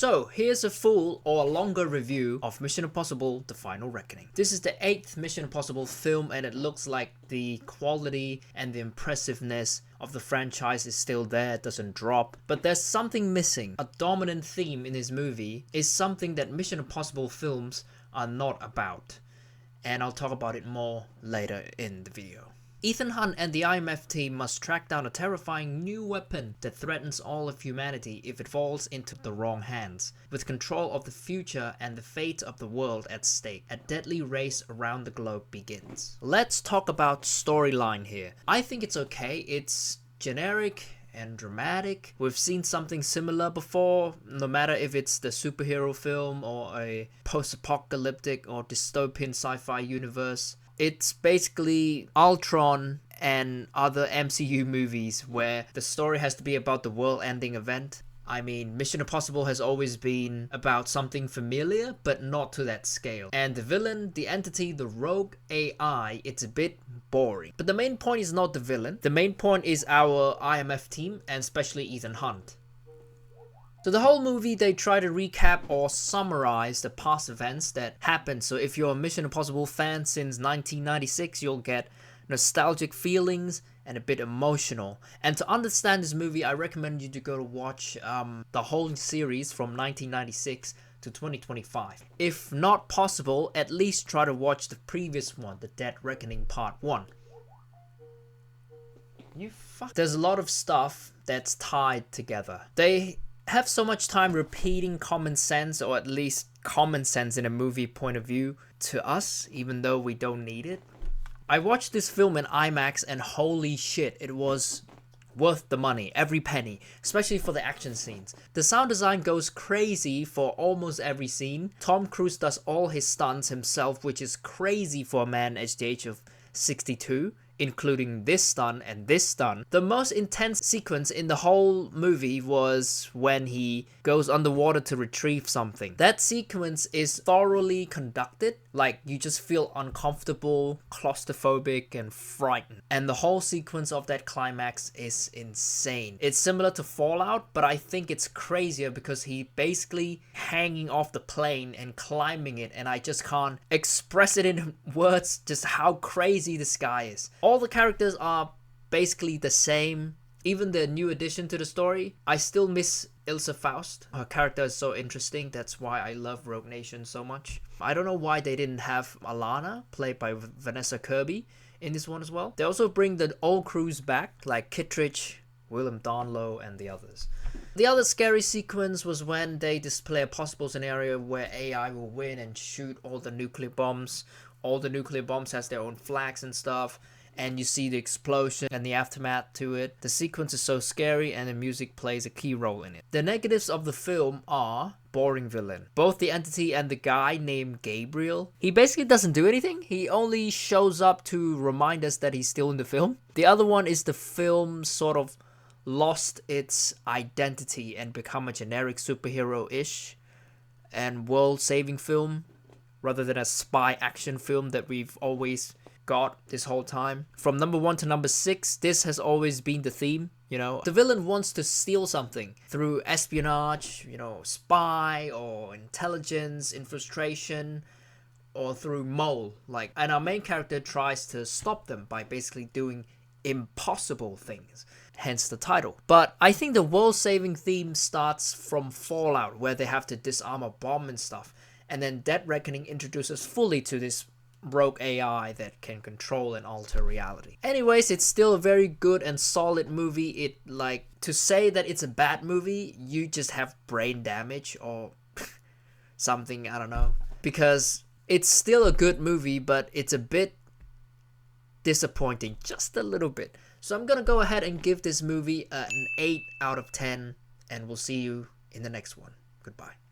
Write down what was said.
So here's a full or longer review of Mission Impossible: The Final Reckoning. This is the 8th Mission Impossible film, and it looks like the quality and the impressiveness of the franchise is still there, it doesn't drop. But there's something missing. A dominant theme in this movie is something that Mission Impossible films are not about. And I'll talk about it more later in the video. Ethan Hunt and the IMF team must track down a terrifying new weapon that threatens all of humanity if it falls into the wrong hands. With control of the future and the fate of the world at stake, a deadly race around the globe begins. Let's talk about storyline here. I think it's okay. It's generic and dramatic. We've seen something similar before, no matter if it's the superhero film or a post-apocalyptic or dystopian sci-fi universe. It's basically Ultron and other MCU movies where the story has to be about the world-ending event. I mean, Mission Impossible has always been about something familiar, but not to that scale. And the villain, the entity, the rogue AI, it's a bit boring. But the main point is not the villain. The main point is our IMF team, and especially Ethan Hunt. So the whole movie, they try to recap or summarize the past events that happened. So if you're a Mission Impossible fan since 1996, you'll get nostalgic feelings and a bit emotional. And to understand this movie, I recommend you to go to watch the whole series from 1996 to 2025. If not possible, at least try to watch the previous one, The Dead Reckoning Part 1. There's a lot of stuff that's tied together. They have so much time repeating common sense, or at least common sense in a movie point of view, to us, even though we don't need it. I watched this film in IMAX and holy shit, it was worth the money, every penny, especially for the action scenes. The sound design goes crazy for almost every scene. Tom Cruise does all his stunts himself, which is crazy for a man at the age of 62. Including this stunt and this stunt. The most intense sequence in the whole movie was when he goes underwater to retrieve something. That sequence is thoroughly conducted, like you just feel uncomfortable, claustrophobic, and frightened. And the whole sequence of that climax is insane. It's similar to Fallout, but I think it's crazier because he basically hanging off the plane and climbing it, and I just can't express it in words just how crazy this guy is. All the characters are basically the same. Even the new addition to the story, I still miss Ilsa Faust. Her character is so interesting. That's why I love Rogue Nation so much. I don't know why they didn't have Alana, played by Vanessa Kirby, in this one as well. They also bring the old crews back, like Kittredge, Willem Dafoe, and the others. The other scary sequence was when they display a possible scenario where AI will win and shoot all the nuclear bombs. All the nuclear bombs has their own flags and stuff. And you see the explosion and the aftermath to it. The sequence is so scary and the music plays a key role in it. The negatives of the film are boring villain. Both the entity and the guy named Gabriel. He basically doesn't do anything. He only shows up to remind us that he's still in the film. The other one is the film sort of lost its identity and become a generic superhero-ish and world-saving film rather than a spy action film that we've always got this whole time. From number 1 to number 6, this has always been the theme. You know, the villain wants to steal something through espionage, you know, spy or intelligence, infiltration, or through mole. And our main character tries to stop them by basically doing impossible things. Hence the title. But I think the world-saving theme starts from Fallout, where they have to disarm a bomb and stuff. And then Dead Reckoning introduces fully to this rogue AI that can control and alter reality. Anyways, it's still a very good and solid movie. To say that it's a bad movie, you just have brain damage or something, I don't know. Because it's still a good movie, but it's a bit disappointing, just a little bit. So I'm gonna go ahead and give this movie an 8 out of 10, and we'll see you in the next one. Goodbye.